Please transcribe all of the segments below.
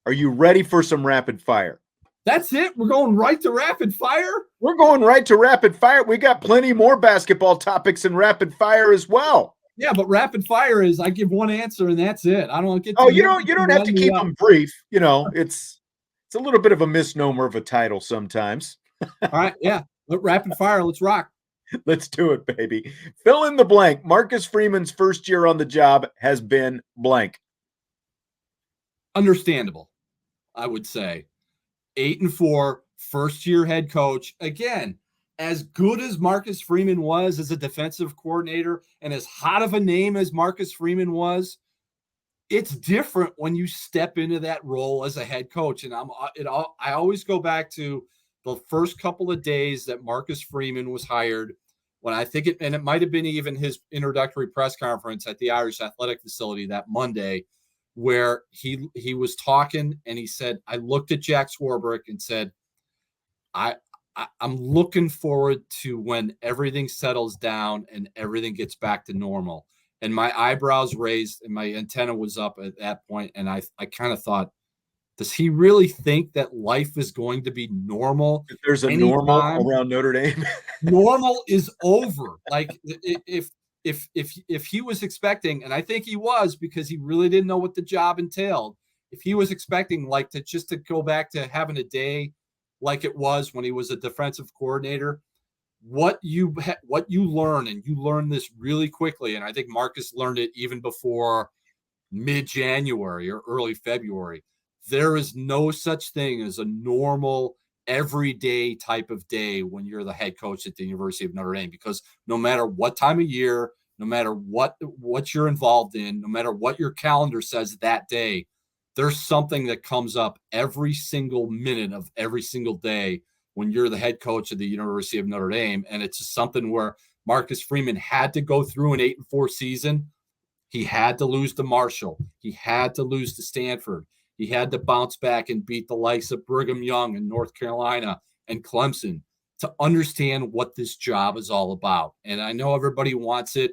Are you ready for some rapid fire? That's it? We're going right to rapid fire? We're going right to rapid fire. We got plenty more basketball topics in rapid fire as well. Yeah, but rapid fire is I give one answer and that's it. I don't get to. Oh, you don't have to keep them brief. It's a little bit of a misnomer of a title sometimes. All right, yeah. Rapid fire, let's rock. Let's do it, baby. Fill in the blank. Marcus Freeman's first year on the job has been blank. Understandable, I would say. 8-4, first-year head coach. Again, as good as Marcus Freeman was as a defensive coordinator and as hot of a name as Marcus Freeman was, it's different when you step into that role as a head coach. And I always go back to the first couple of days that Marcus Freeman was hired, when I think it might have been even his introductory press conference at the Irish Athletic Facility that Monday, where he was talking and he said, I looked at Jack Swarbrick and said, I'm looking forward to when everything settles down and everything gets back to normal. And my eyebrows raised and my antenna was up at that point. And I kind of thought, does he really think that life is going to be normal? If there's a normal around Notre Dame. Normal is over. Like if he was expecting, and I think he was because he really didn't know what the job entailed. If he was expecting like to go back to having a day like it was when he was a defensive coordinator, what you learn, and you learn this really quickly. And I think Marcus learned it even before mid-January or early February. There is no such thing as a normal everyday type of day when you're the head coach at the University of Notre Dame, because no matter what time of year, no matter what you're involved in, no matter what your calendar says that day, there's something that comes up every single minute of every single day when you're the head coach of the University of Notre Dame. And it's just something where Marcus Freeman had to go through an 8-4 season. He had to lose to Marshall. He had to lose to Stanford. He had to bounce back and beat the likes of Brigham Young and North Carolina and Clemson to understand what this job is all about. And I know everybody wants it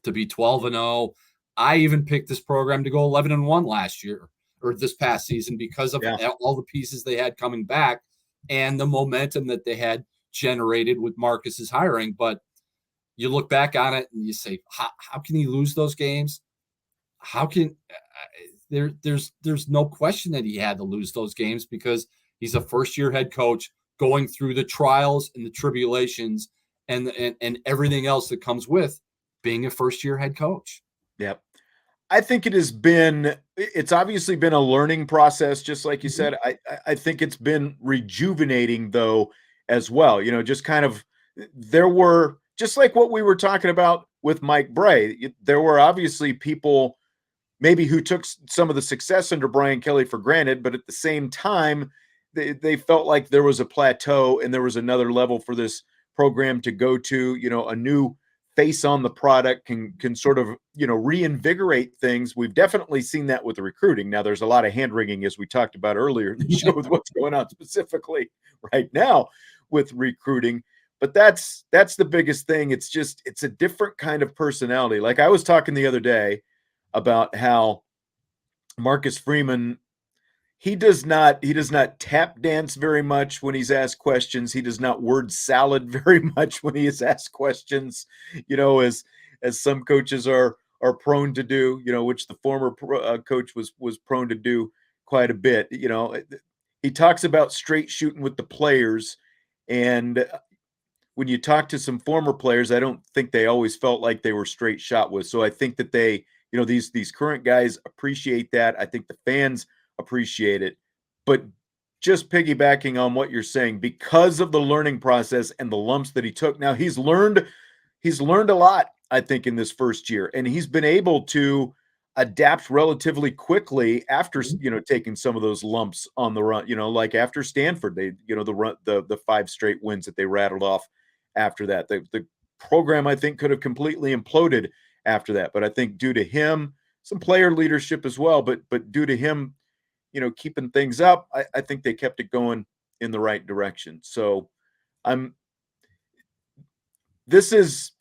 to be 12-0. I even picked this program to go 11-1 last year or this past season because of all the pieces they had coming back and the momentum that they had generated with Marcus's hiring. But you look back on it and you say, how can he lose those games? How can there's no question that he had to lose those games because he's a first-year head coach going through the trials and the tribulations and everything else that comes with being a first-year head coach. Yep. I think it's obviously been a learning process, just like you said. I think it's been rejuvenating, though, as well. Just kind of, there were, just like what we were talking about with Mike Brey, there were obviously people maybe who took some of the success under Brian Kelly for granted, but at the same time, they felt like there was a plateau and there was another level for this program to go to. A new face on the product can sort of, reinvigorate things. We've definitely seen that with the recruiting. Now there's a lot of hand wringing, as we talked about earlier in the show, with what's going on specifically right now with recruiting. But that's the biggest thing. It's a different kind of personality. Like I was talking the other day about how Marcus Freeman, he does not tap dance very much when he's asked questions. He does not word salad very much when he is asked questions, as some coaches are prone to do, which the former coach was prone to do quite a bit. He talks about straight shooting with the players. And when you talk to some former players, I don't think they always felt like they were straight shot with. So I think that they, these current guys appreciate that. I think the fans appreciate it. But just piggybacking on what you're saying, because of the learning process and the lumps that he took, now he's learned a lot, I think, in this first year, and he's been able to adapt relatively quickly after, taking some of those lumps on the run, like after Stanford, they, the 5 straight wins that they rattled off after that. The program, I think, could have completely imploded after that. But I think due to him, some player leadership as well, but due to him, keeping things up, I think they kept it going in the right direction. So this is,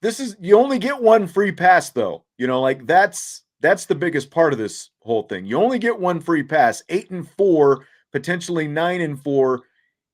you only get one free pass though, like that's that's the biggest part of this whole thing. You only get one free pass. 8-4, potentially 9-4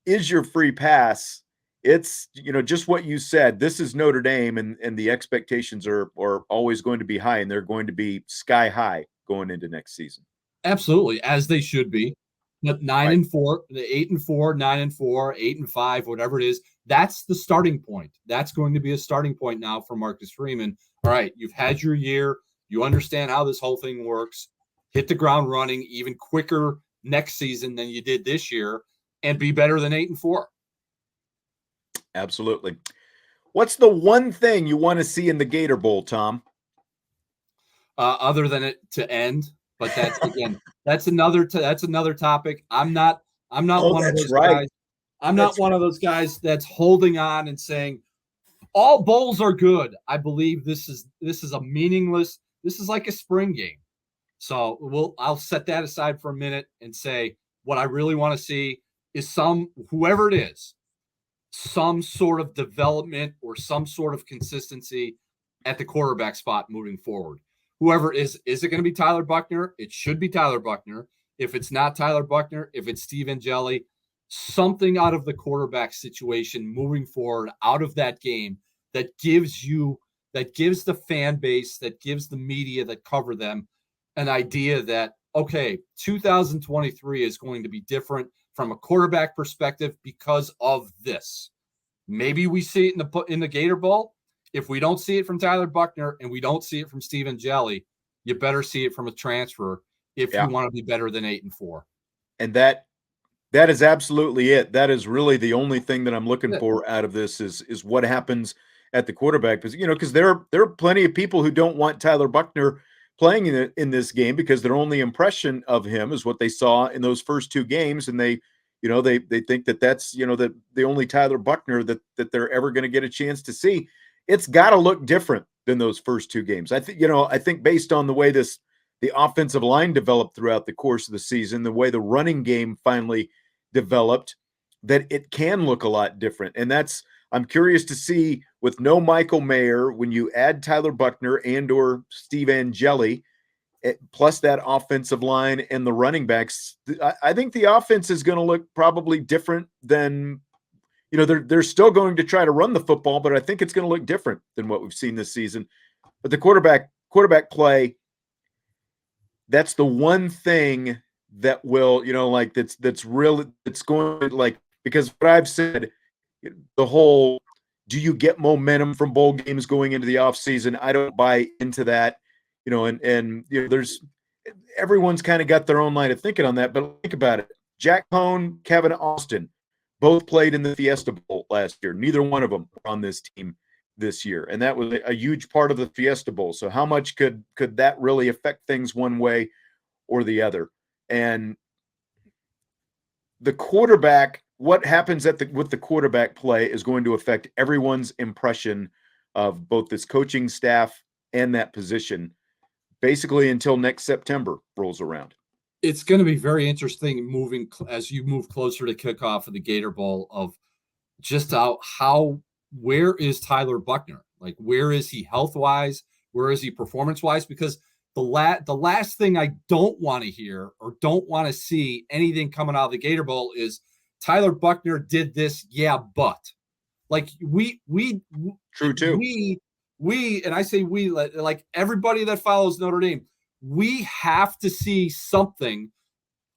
is your free pass. It's, just what you said. This is Notre Dame, and the expectations are always going to be high, and they're going to be sky high going into next season. Absolutely, as they should be. But 9-4, the 8-4, 9-4, 8-5, whatever it is, that's the starting point. That's going to be a starting point now for Marcus Freeman. All right, you've had your year. You understand how this whole thing works. Hit the ground running even quicker next season than you did this year, and be better than 8-4. Absolutely. What's the one thing you want to see in the Gator Bowl, Tom? Other than it to end, but that's again, that's another topic. I'm not one of those guys. I'm not one of those guys that's holding on and saying all bowls are good. I believe this is a meaningless. This is like a spring game. So I'll set that aside for a minute and say what I really want to see is whoever it is, some sort of development or some sort of consistency at the quarterback spot moving forward. Whoever is it going to be Tyler Buchner? It should be Tyler Buchner. If it's not Tyler Buchner, if it's Steve Angeli, something out of the quarterback situation moving forward out of that game that gives the fan base, that gives the media that cover them an idea that, okay, 2023 is going to be different from a quarterback perspective because of this. Maybe we see it in the Gator Bowl. If we don't see it from Tyler Buchner and we don't see it from Steve Angeli, you better see it from a transfer if you want to be better than 8-4. And that is absolutely it. That is really the only thing that I'm looking for out of this is what happens at the quarterback position. Because there are plenty of people who don't want Tyler Buchner playing in this game because their only impression of him is what they saw in those first two games, and they think that that's the only Tyler Buchner that they're ever going to get a chance to see. It's got to look different than those first two games. I think based on the way the offensive line developed throughout the course of the season, the way the running game finally developed, that it can look a lot different. And I'm curious to see, with no Michael Mayer, when you add Tyler Buchner and or Steve Angeli, plus that offensive line and the running backs, I think the offense is going to look probably different than, they're still going to try to run the football, but I think it's going to look different than what we've seen this season. But the quarterback play, that's the one thing that will, that's really, it's going to, because what I've said, the whole, do you get momentum from bowl games going into the offseason? I don't buy into that, and there's, everyone's kind of got their own line of thinking on that, but think about it. Jack Cohn, Kevin Austin, both played in the Fiesta Bowl last year. Neither one of them were on this team this year, and that was a huge part of the Fiesta Bowl. So how much could that really affect things one way or the other? And the quarterback, what happens with the quarterback play is going to affect everyone's impression of both this coaching staff and that position, basically until next September rolls around. It's going to be very interesting as you move closer to kickoff of the Gator Bowl, of just where is Tyler Buchner? Like, where is he health-wise? Where is he performance-wise? Because the last thing I don't want to hear or don't want to see anything coming out of the Gator Bowl is Tyler Buchner did this, but like we true too. We and I say we, like everybody that follows Notre Dame, we have to see something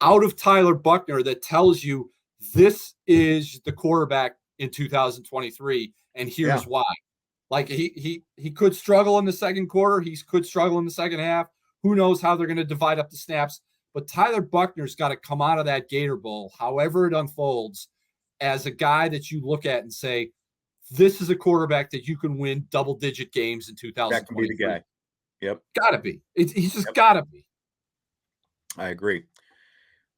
out of Tyler Buchner that tells you this is the quarterback in 2023, and here's why. Like he could struggle in the second quarter, he could struggle in the second half. Who knows how they're going to divide up the snaps? But Tyler Buchner's got to come out of that Gator Bowl, however it unfolds, as a guy that you look at and say, this is a quarterback that you can win double-digit games in 2023. That can be the guy. Yep. Gotta be. He's just gotta be. I agree.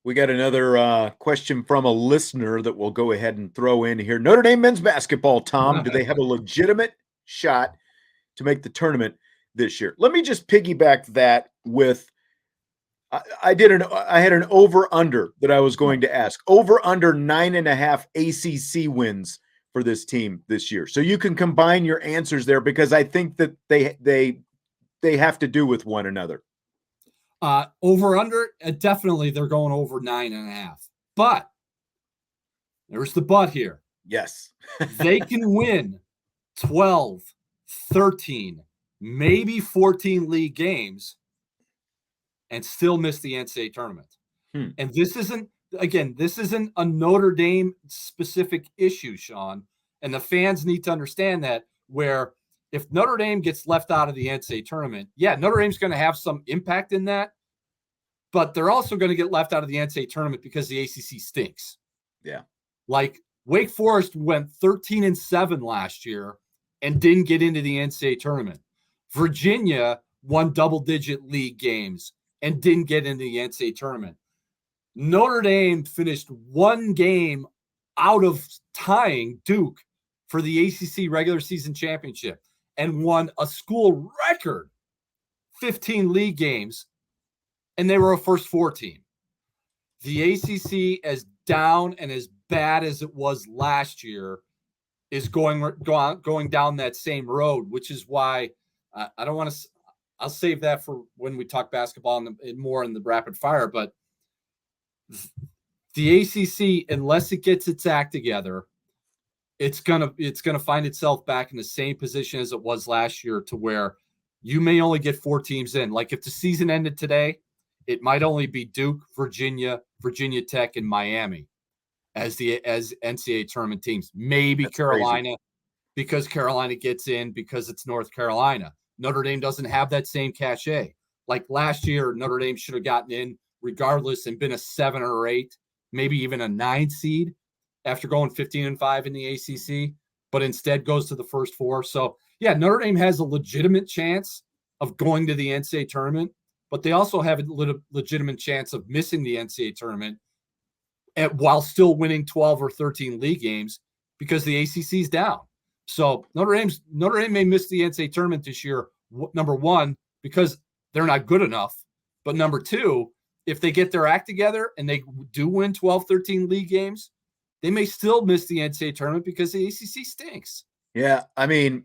We got another question from a listener that we'll go ahead and throw in here. Notre Dame men's basketball, Tom, do they have a legitimate shot to make the tournament this year? Let me just piggyback that with, I had an over-under that I was going to ask. Over-under 9.5 ACC wins for this team this year. So you can combine your answers there, because I think that they have to do with one another. Over under, definitely they're going over 9.5. But there's the but here. Yes. They can win 12, 13, maybe 14 league games and still miss the NCAA tournament. And this isn't a Notre Dame specific issue, Sean. And the fans need to understand that, where if Notre Dame gets left out of the NCAA tournament, yeah, Notre Dame's going to have some impact in that, but they're also going to get left out of the NCAA tournament because the ACC stinks. Yeah. Like Wake Forest went 13-7 last year and didn't get into the NCAA tournament. Virginia won double-digit league games and didn't get into the NCAA tournament. Notre Dame finished one game out of tying Duke for the ACC regular season championship and won a school record 15 league games, and they were a first four team. The ACC, as down and as bad as it was last year, is going down that same road, which is why I don't want to. I'll save that for when we talk basketball more in the rapid fire. But the ACC, unless it gets its act together, it's gonna find itself back in the same position as it was last year, to where you may only get 4 teams in. Like if the season ended today, it might only be Duke, Virginia, Virginia Tech, and Miami as NCAA tournament teams. Maybe that's Carolina, crazy. Because Carolina gets in because it's North Carolina. Notre Dame doesn't have that same cachet. Like last year, Notre Dame should have gotten in regardless and been a 7 or 8, maybe even a 9 seed after going 15-5 in the ACC, but instead goes to the first 4. So yeah, Notre Dame has a legitimate chance of going to the NCAA tournament, but they also have a legitimate chance of missing the NCAA tournament while still winning 12 or 13 league games because the ACC is down. So Notre Dame may miss the NCAA tournament this year, number one, because they're not good enough. But number two, if they get their act together and they do win 12, 13 league games, they may still miss the NCAA tournament because the ACC stinks. Yeah, I mean,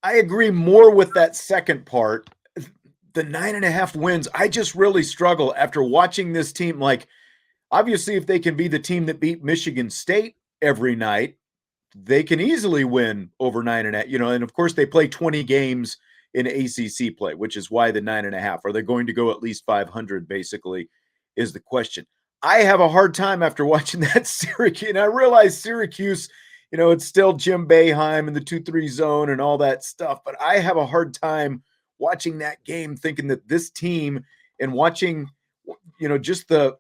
I agree more with that second part. The 9.5 wins, I just really struggle after watching this team. Like, obviously, if they can be the team that beat Michigan State every night, they can easily win over 9.5. And of course, they play 20 games in ACC play, which is why the 9.5. Are they going to go at least 500? Basically, is the question. I have a hard time after watching that Syracuse, and I realize Syracuse, it's still Jim Boeheim and the 2-3 zone and all that stuff, but I have a hard time watching that game thinking that this team, and watching, just the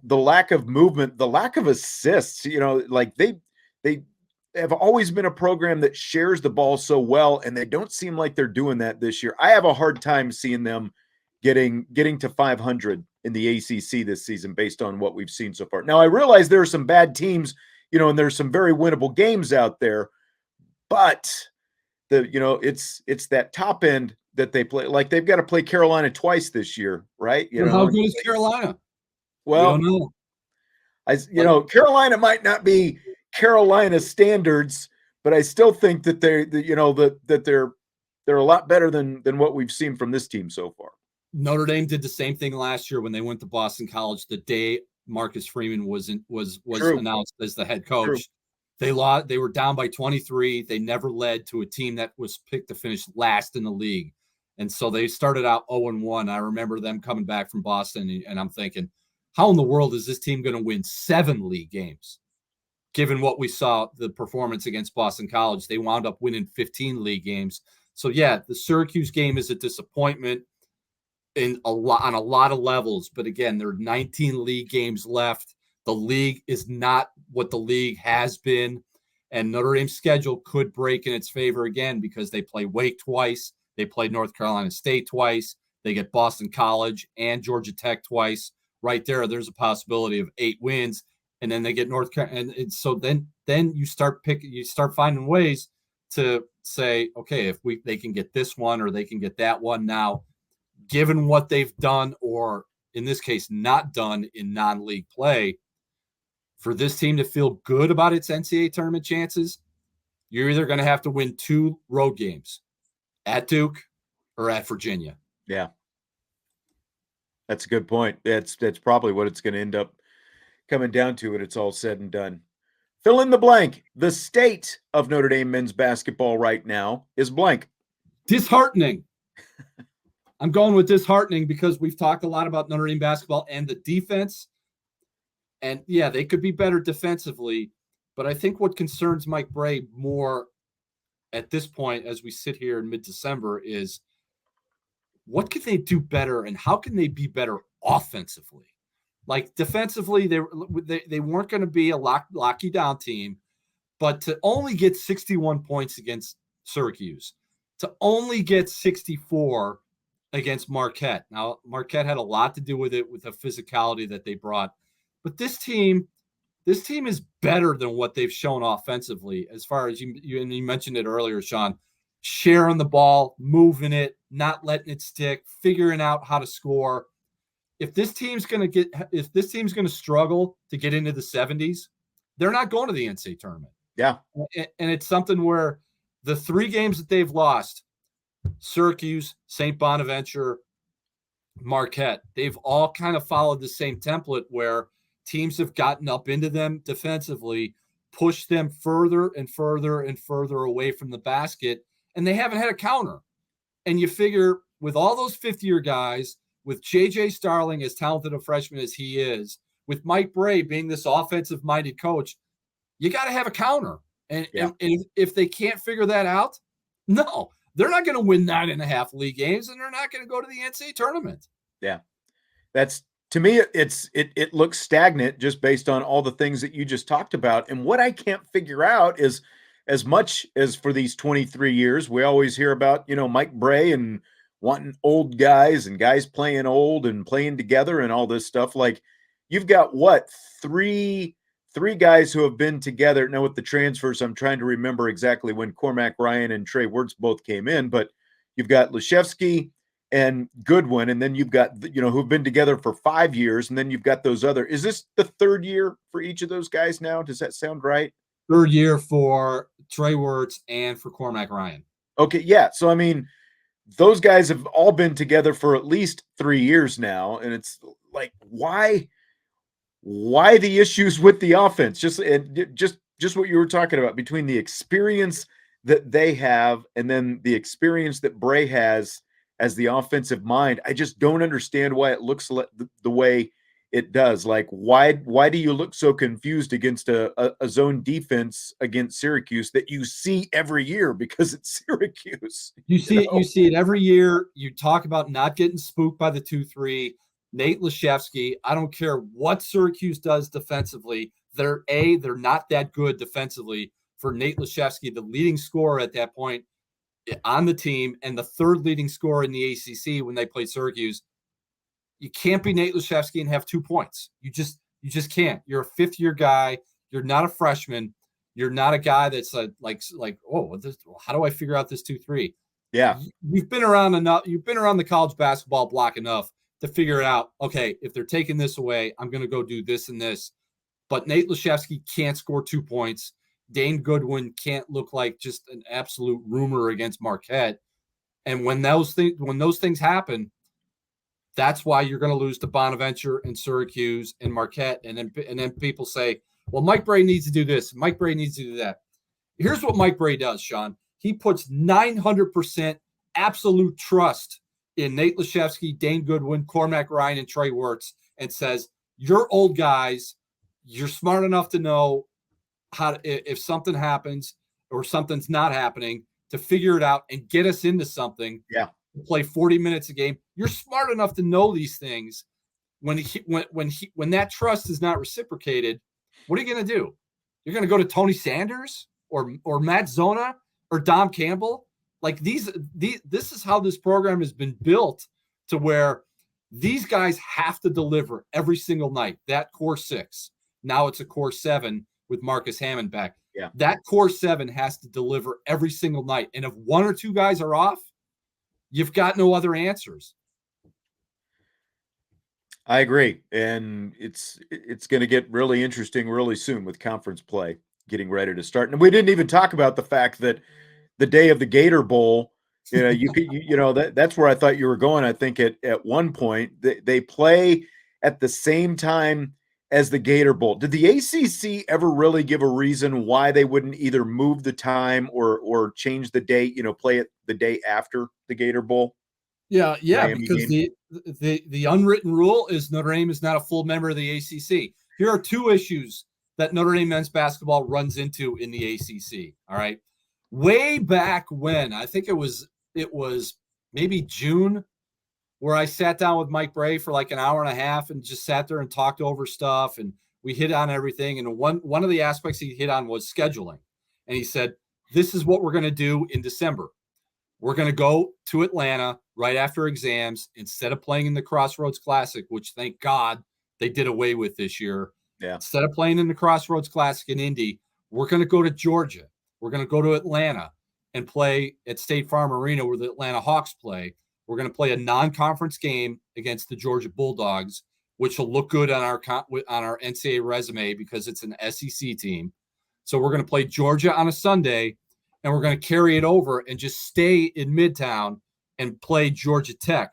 lack of movement, the lack of assists, like they have always been a program that shares the ball so well, and they don't seem like they're doing that this year. I have a hard time seeing them getting to 500 in the ACC this season based on what we've seen so far. Now, I realize there are some bad teams, and there's some very winnable games out there, but it's that top end that they play. Like they've got to play Carolina twice this year, right? How good is Carolina? Well, we don't know. Carolina might not be Carolina standards, but I still think that they're a lot better than what we've seen from this team so far. Notre Dame did the same thing last year when they went to Boston College the day Marcus Freeman was announced as the head coach. True. They lost. They were down by 23. They never led to a team that was picked to finish last in the league, and so they started out 0-1. I remember them coming back from Boston, and I'm thinking, how in the world is this team going to win 7 league games? Given what we saw, the performance against Boston College, they wound up winning 15 league games. So yeah, the Syracuse game is a disappointment on a lot of levels. But again, there are 19 league games left. The league is not what the league has been, and Notre Dame's schedule could break in its favor again because they play Wake twice, they play North Carolina State twice, they get Boston College and Georgia Tech twice. Right there's a possibility of 8 wins. And then they get North Carolina, and so then you start finding ways to say, okay, if they can get this one or they can get that one. Now, given what they've done, or in this case, not done in non-league play, for this team to feel good about its NCAA tournament chances, you're either going to have to win 2 road games at Duke or at Virginia. Yeah, that's a good point. That's probably what it's going to end up coming down to when it's all said and done. Fill in the blank. The state of Notre Dame men's basketball right now is blank. Disheartening. I'm going with disheartening because we've talked a lot about Notre Dame basketball and the defense. And yeah, they could be better defensively. But I think what concerns Mike Brey more at this point, as we sit here in mid-December, is what can they do better and how can they be better offensively? Like defensively, they weren't going to be a lock you down team, but to only get 61 points against Syracuse, to only get 64 against Marquette. Now, Marquette had a lot to do with it, with the physicality that they brought. But this team is better than what they've shown offensively, as far as you mentioned it earlier, Sean, sharing the ball, moving it, not letting it stick, figuring out how to score. If this team's going to struggle to get into the 70s, they're not going to the NCAA tournament. Yeah. And it's something where the 3 games that they've lost, Syracuse, St. Bonaventure, Marquette, they've all kind of followed the same template where teams have gotten up into them defensively, pushed them further and further and further away from the basket, and they haven't had a counter. And you figure with all those fifth-year guys, with J.J. Starling, as talented a freshman as he is, with Mike Brey being this offensive-minded coach, you got to have a counter. And if they can't figure that out, no, they're not going to win 9.5 league games, and they're not going to go to the NCAA tournament. Yeah, that's, to me, it looks stagnant just based on all the things that you just talked about. And what I can't figure out is, as much as for these 23 years, we always hear about, Mike Brey and wanting old guys and guys playing old and playing together and all this stuff. Like, you've got what, three guys who have been together. Now with the transfers, I'm trying to remember exactly when Cormac Ryan and Trey Wirtz both came in, but you've got Leshevsky and Goodwin, and then you've got, who've been together for 5 years, and then you've got those other. Is this the 3rd year for each of those guys now? Does that sound right? 3rd year for Trey Wirtz and for Cormac Ryan. Okay, yeah. So I mean, those guys have all been together for at least 3 years now, and it's like, why the issues with the offense? Just what you were talking about, between the experience that they have and then the experience that Brey has as the offensive mind. I just don't understand why it looks the way it does. Like, why do you look so confused against a zone defense against Syracuse that you see every year? Because it's Syracuse. You see it every year. You talk about not getting spooked by the 2-3. Nate Leshevsky, I don't care what Syracuse does defensively. They're not that good defensively for Nate Leshevsky, the leading scorer at that point on the team and the 3rd leading scorer in the ACC when they played Syracuse. You can't be Nate Leshevsky and have 2 points. You just can't. You're a 5th-year guy. You're not a freshman. You're not a guy that's like how do I figure out this 2-3? Yeah. You've been around enough. You've been around the college basketball block enough to figure it out. Okay, if they're taking this away, I'm going to go do this and this. But Nate Leshevsky can't score 2 points. Dane Goodwin can't look like just an absolute rumor against Marquette. And when those things happen, that's why you're going to lose to Bonaventure and Syracuse and Marquette. And then people say, well, Mike Brey needs to do this. Mike Brey needs to do that. Here's what Mike Brey does, Sean. He puts 900% absolute trust in Nate Leshevsky, Dane Goodwin, Cormac Ryan, and Trey Wirtz, and says, you're old guys. You're smart enough to know how to, if something happens or something's not happening, to figure it out and get us into something. Yeah. Play 40 minutes a game. You're smart enough to know these things. When that trust is not reciprocated, what are you going to do? You're going to go to Tony Sanders or Matt Zona or Dom Campbell? Like this is how this program has been built, to where these guys have to deliver every single night. That core 6. Now it's a core 7 with Marcus Hammond back. Yeah. That core 7 has to deliver every single night. And if 1 or 2 guys are off, you've got no other answers. I agree. And it's going to get really interesting really soon with conference play getting ready to start. And we didn't even talk about the fact that the day of the Gator Bowl, You know, that's where I thought you were going. I think at one point they play at the same time as the Gator Bowl. Did the ACC ever really give a reason why they wouldn't either move the time or change the date? Play it the day after the Gator Bowl. Yeah, Miami because game. the unwritten rule is Notre Dame is not a full member of the ACC. Here are two issues that Notre Dame men's basketball runs into in the ACC. All right, way back when, I think it was maybe June, where I sat down with Mike Brey for like an hour and a half and just sat there and talked over stuff, and we hit on everything. And one of the aspects he hit on was scheduling, and he said, "This is what we're going to do in December. We're going to go to Atlanta right after exams instead of playing in the Crossroads Classic, which thank God they did away with this year. Yeah. Instead of playing in the Crossroads Classic in Indy, we're going to go to Georgia. We're going to go to Atlanta and play at State Farm Arena where the Atlanta Hawks play. We're going to play a non-conference game against the Georgia Bulldogs, which will look good on our NCAA resume because it's an SEC team. So we're going to play Georgia on a Sunday, and we're going to carry it over and just stay in Midtown and play Georgia Tech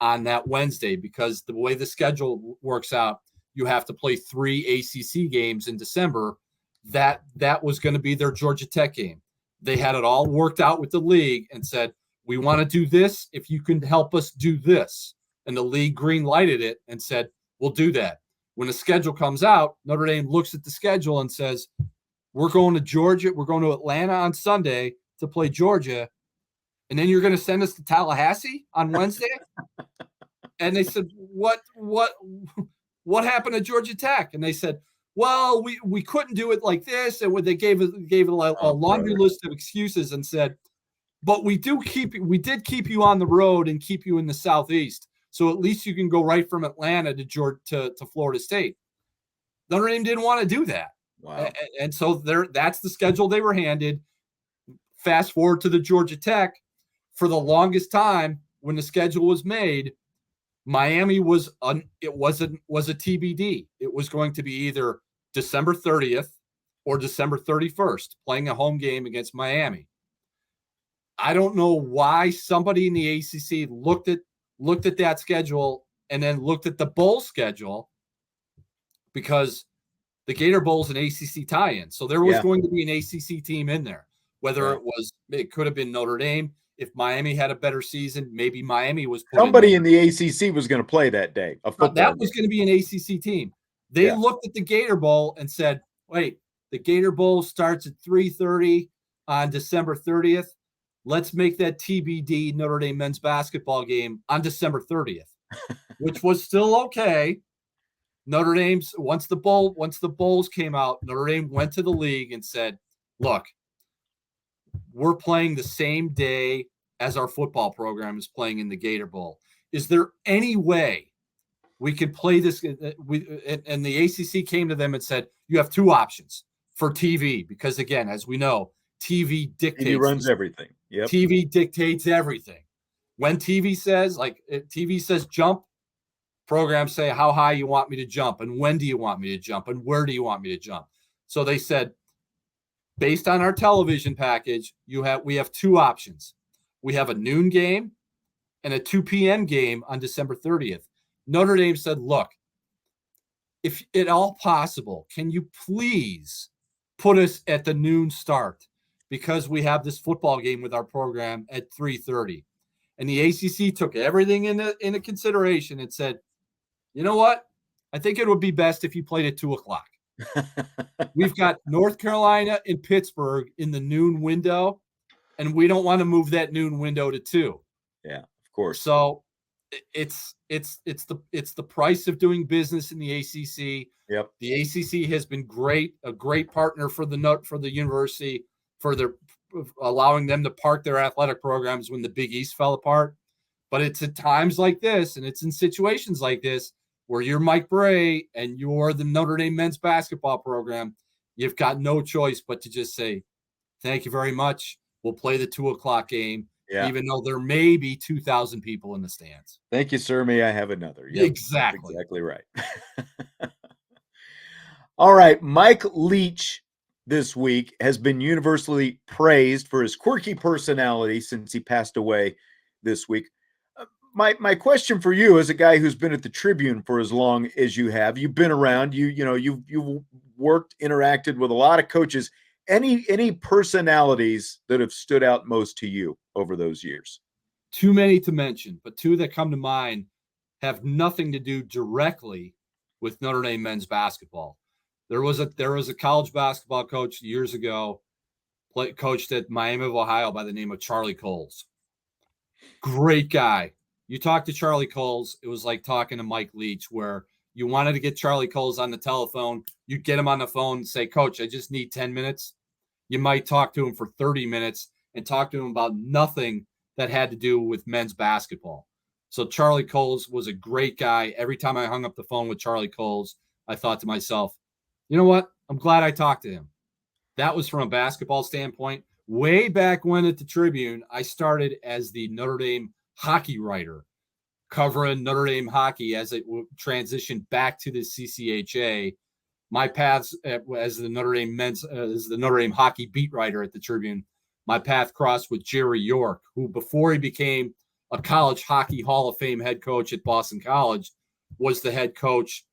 on that Wednesday, because the way the schedule works out, you have to play 3 ACC games in December. That was going to be their Georgia Tech game. They had it all worked out with the league and said, we want to do this if you can help us do this. And the league green lighted it and said, we'll do that. When the schedule comes out, Notre Dame looks at the schedule and says, we're going to Georgia. We're going to Atlanta on Sunday to play Georgia. And then you're going to send us to Tallahassee on Wednesday? And they said, what happened to Georgia Tech? And they said, well, we couldn't do it like this. And they gave it a laundry list of excuses and said, but we did keep you on the road and keep you in the Southeast. So at least you can go right from Atlanta to Florida State. Notre Dame didn't want to do that. Wow. And so that's the schedule they were handed. Fast forward to the Georgia Tech. For the longest time, when the schedule was made, Miami was a TBD. It was going to be either December 30th or December 31st, playing a home game against Miami. I don't know why somebody in the ACC looked at that schedule and then looked at the bowl schedule, because the Gator Bowl is an ACC tie-in. So there was going to be an ACC team in there, whether it could have been Notre Dame. If Miami had a better season, maybe Miami was somebody in the ACC was going to play that day. That was going to be an ACC team. They looked at the Gator Bowl and said, wait, the Gator Bowl starts at 3:30 on December 30th. Let's make that TBD Notre Dame men's basketball game on December 30th, which was still okay. Notre Dame's once the bowls came out, Notre Dame went to the league and said, look, we're playing the same day as our football program is playing in the Gator Bowl. Is there any way we could play this? And the ACC came to them and said, you have 2 options for TV, because again, as we know, TV dictates. TV runs everything. Yep. TV dictates everything. When TV says jump, programs say how high you want me to jump, and when do you want me to jump, and where do you want me to jump. So they said, based on our television package, we have 2 options. We have a noon game and a 2 p.m. game on December 30th. Notre Dame said, look, if at all possible, can you please put us at the noon start, because we have this football game with our program at 3:30. And the ACC took everything into consideration and said, you know what? I think it would be best if you played at 2:00. We've got North Carolina and Pittsburgh in the noon window, and we don't want to move that noon window to 2. Yeah, of course. So it's the price of doing business in the ACC. Yep. The ACC has been a great partner for the university, for their allowing them to park their athletic programs when the Big East fell apart. But it's at times like this, and it's in situations like this, where you're Mike Brey and you're the Notre Dame men's basketball program, you've got no choice but to just say, thank you very much. We'll play the 2:00 game, even though there may be 2,000 people in the stands. Thank you, sir. May I have another? Yep, exactly right. All right. Mike Leach this week has been universally praised for his quirky personality since he passed away this week. My question for you, as a guy who's been at the Tribune for as long as you have, you've been around, you've worked, interacted with a lot of coaches. Any personalities that have stood out most to you over those years? Too many to mention, but two that come to mind have nothing to do directly with Notre Dame men's basketball. There was a college basketball coach years ago, coached at Miami of Ohio by the name of Charlie Coles. Great guy. You talk to Charlie Coles, it was like talking to Mike Leach, where you wanted to get Charlie Coles on the telephone. You'd get him on the phone and say, Coach, I just need 10 minutes. You might talk to him for 30 minutes and talk to him about nothing that had to do with men's basketball. So Charlie Coles was a great guy. Every time I hung up the phone with Charlie Coles, I thought to myself, you know what? I'm glad I talked to him. That was from a basketball standpoint. Way back when at the Tribune, I started as the Notre Dame hockey writer, covering Notre Dame hockey as it transitioned back to the CCHA. My paths as the Notre Dame hockey beat writer at the Tribune, my path crossed with Jerry York, who before he became a college hockey Hall of Fame head coach at Boston College, was the head coach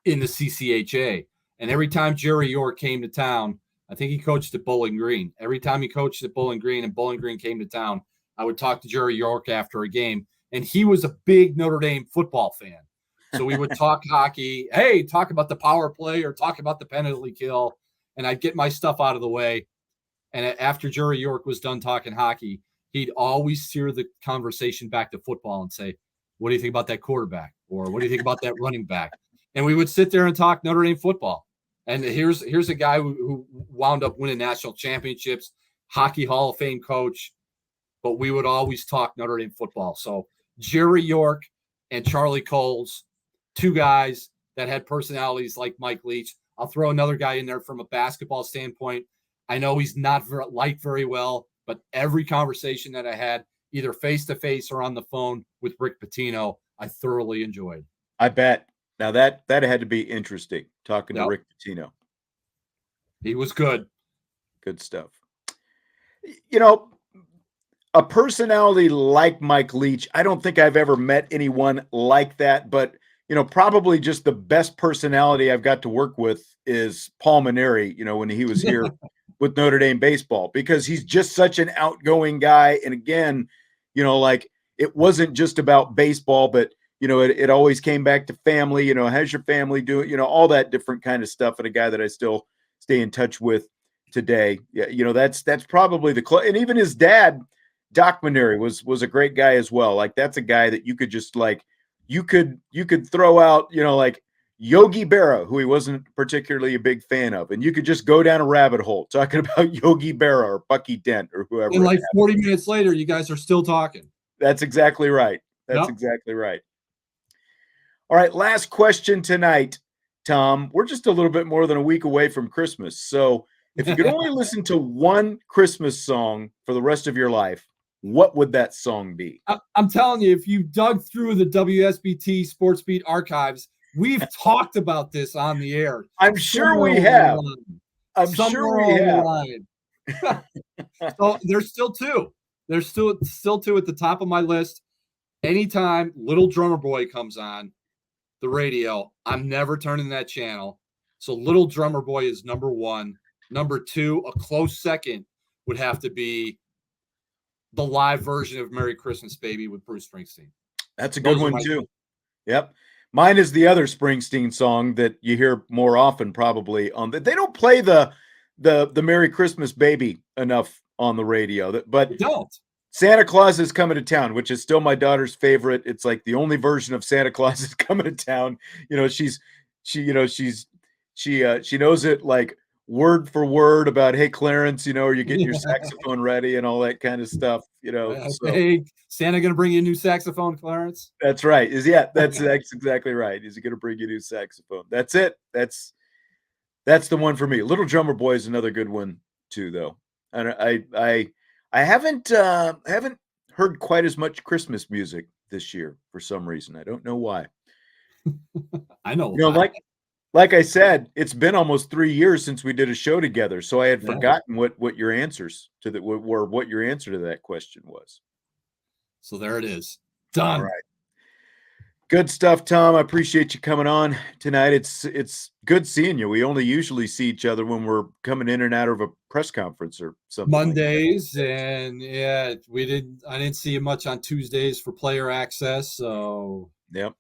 in the CCHA. And every time Jerry York came to town, I think he coached at Bowling Green. Every time he coached at Bowling Green and Bowling Green came to town, I would talk to Jerry York after a game. And he was a big Notre Dame football fan. So we would talk hockey. Hey, talk about the power play or talk about the penalty kill. And I'd get my stuff out of the way. And after Jerry York was done talking hockey, he'd always steer the conversation back to football and say, what do you think about that quarterback? Or what do you think about that running back? And we would sit there and talk Notre Dame football. And here's a guy who wound up winning national championships, hockey Hall of Fame coach, but we would always talk Notre Dame football. So Jerry York and Charlie Coles, two guys that had personalities like Mike Leach. I'll throw another guy in there from a basketball standpoint. I know he's not liked very well, but every conversation that I had, either face-to-face or on the phone with Rick Pitino, I thoroughly enjoyed. I bet. Now that had to be interesting, talking to Rick Pitino. He was good. Good stuff. A personality like Mike Leach, I don't think I've ever met anyone like that, but probably just the best personality I've got to work with is Paul Maneri, when he was here with Notre Dame baseball, because he's just such an outgoing guy. And again, it wasn't just about baseball, but it always came back to family. How's your family doing? All that different kind of stuff. And a guy that I still stay in touch with today. Yeah, that's probably and even his dad, Doc Maneri, was a great guy as well. Like, that's a guy that you could just you could throw out, Yogi Berra, who he wasn't particularly a big fan of, and you could just go down a rabbit hole talking about Yogi Berra or Bucky Dent or whoever. And 40 minutes later, you guys are still talking. That's exactly right. That's exactly right. All right, last question tonight, Tom. We're just a little bit more than a week away from Christmas. So if you could only listen to one Christmas song for the rest of your life, what would that song be? I'm telling you, if you dug through the WSBT Sports Beat archives, we've talked about this on the air. I'm sure we have. I'm sure we have. So there's still two. There's still two at the top of my list. Anytime Little Drummer Boy comes on the radio, I'm never turning that channel. So Little Drummer Boy is number one. Number two, a close second, would have to be the live version of Merry Christmas Baby with Bruce Springsteen. That's a good one too. Yep. Mine is the other Springsteen song that you hear more often, probably on they don't play the Merry Christmas Baby enough on the radio, but they don't. Santa Claus is Coming to Town, which is still my daughter's favorite. It's like the only version of Santa Claus is Coming to Town. She knows it like word for word about, hey, Clarence, are you getting your saxophone ready and all that kind of stuff, So. Hey, Santa going to bring you a new saxophone, Clarence? That's right. That's exactly right. Is he going to bring you a new saxophone? That's it. That's the one for me. Little Drummer Boy is another good one too, though. And I haven't heard quite as much Christmas music this year for some reason. I don't know why. I know. like I said, it's been almost 3 years since we did a show together, so I had Yeah. forgotten what your answers to that were, what your answer to that question was. So there it is. Done. All right. Good stuff, Tom. I appreciate you coming on tonight. It's good seeing you. We only usually see each other when we're coming in and out of a press conference or something Mondays, like that. and yeah, I didn't see you much on Tuesdays for player access. So Yep.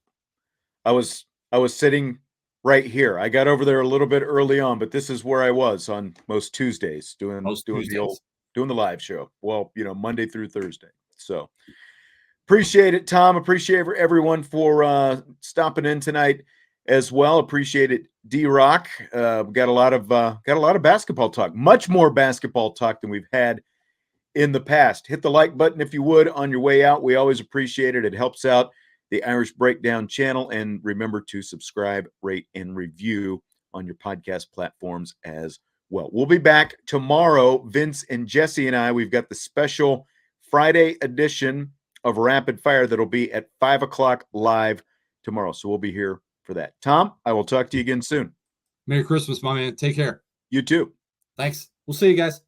I was sitting right here. I got over there a little bit early on, but this is where I was on most Tuesdays doing most Tuesdays. doing the live show. Well, Monday through Thursday. So appreciate it, Tom. Appreciate everyone for stopping in tonight as well. Appreciate it, D-Rock. Got a lot of basketball talk, much more basketball talk than we've had in the past. Hit the like button if you would on your way out. We always appreciate it. It helps out the Irish Breakdown channel. And remember to subscribe, rate, and review on your podcast platforms as well. We'll be back tomorrow. Vince and Jesse and I, we've got the special Friday edition of Rapid Fire that'll be at 5 o'clock live tomorrow. So we'll be here for that. Tom, I will talk to you again soon. Merry Christmas, my man. Take care. You too. Thanks. We'll see you guys.